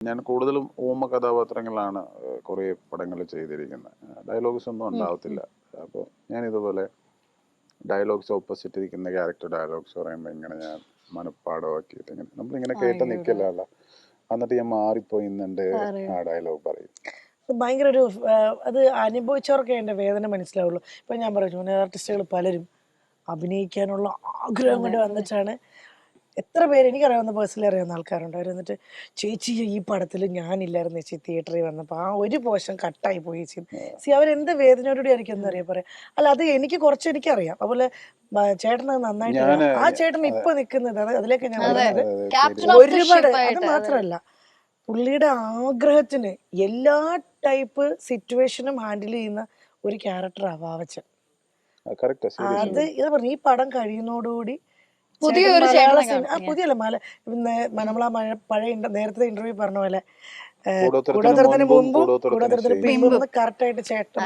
ഞാൻ കൂടുതലും ഊമ കഥാപാത്രങ്ങളാണ് കുറേ പടങ്ങൾ ചെയ്തിരിക്കുന്നത്. ഡയലോഗ്സ് ഒന്നും ഉണ്ടാവത്തില്ല. അപ്പോൾ ഞാൻ ഇതുപോലെ ഡയലോഗ്സ് ഓപ്പോസിറ്റ് ഇരിക്കുന്ന ക്യാരക്ടർ ഡയലോഗ്സ് പറയുമ്പോൾ ഇങ്ങനെ ഞാൻ മനപ്പാടമാക്കിയിട്ട് ഇങ്ങനെ നമ്മളിങ്ങനെ കേട്ട് നിൽക്കില്ല. എന്നിട്ട് ഞാൻ മാറിപ്പോയി ഇന്നുണ്ട് ആ ഡയലോഗ് പറയും. ഭയങ്കര ഒരു അത് അനുഭവിച്ചവർക്കേ എൻ്റെ വേദന മനസ്സിലാവുള്ളൂ. ഇപ്പം ഞാൻ പറഞ്ഞു ജൂനിയർ ആർട്ടിസ്റ്റുകൾ പലരും അഭിനയിക്കാനുള്ള ആഗ്രഹം കൊണ്ട് വന്നിട്ടാണ്. എത്ര പേര് എനിക്കറിയാവുന്ന പേഴ്സണലി അറിയാവുന്ന ആൾക്കാരുണ്ട്. അവർ വന്നിട്ട് ചേച്ചി ഈ പടത്തിൽ ഞാനില്ലായിരുന്നു ചേച്ചി തിയേറ്ററിൽ വന്നപ്പോൾ ആ ഒരു പോർഷൻ കട്ടായി പോയി ചേച്ചി അവരെന്ത് വേദനയോടുകൂടി ആയിരിക്കും എന്താ അറിയാ പറയാം. അല്ല അത് എനിക്ക് കുറച്ച് എനിക്കറിയാം. അതുപോലെ ചേട്ടൻ അത് നന്നായിട്ട് ആ ചേട്ടൻ ഇപ്പൊ നിൽക്കുന്നത് അതിലേക്ക് ഞാൻ ഒരുപാട് അത് മാത്രമല്ല പുള്ളിയുടെ ആഗ്രഹത്തിന് എല്ലാ ടൈപ്പ് സിറ്റുവേഷനും ഹാൻഡിൽ ചെയ്യുന്ന ഒരു ക്യാരക്ടർ അവാവച്ചൻ. അത് ഇത് പറഞ്ഞു ഈ പടം കഴിയുന്നതോടുകൂടി പുതിയല്ല നമ്മളാ പഴയ നേരത്തെ ഇന്റർവ്യൂ പറഞ്ഞ പോലെ കൂടോത്രത്തിന് മുമ്പും കൂടോത്രത്തിന് പിമ്പും കറക്റ്റ് ആയിട്ട് ചേട്ടൻ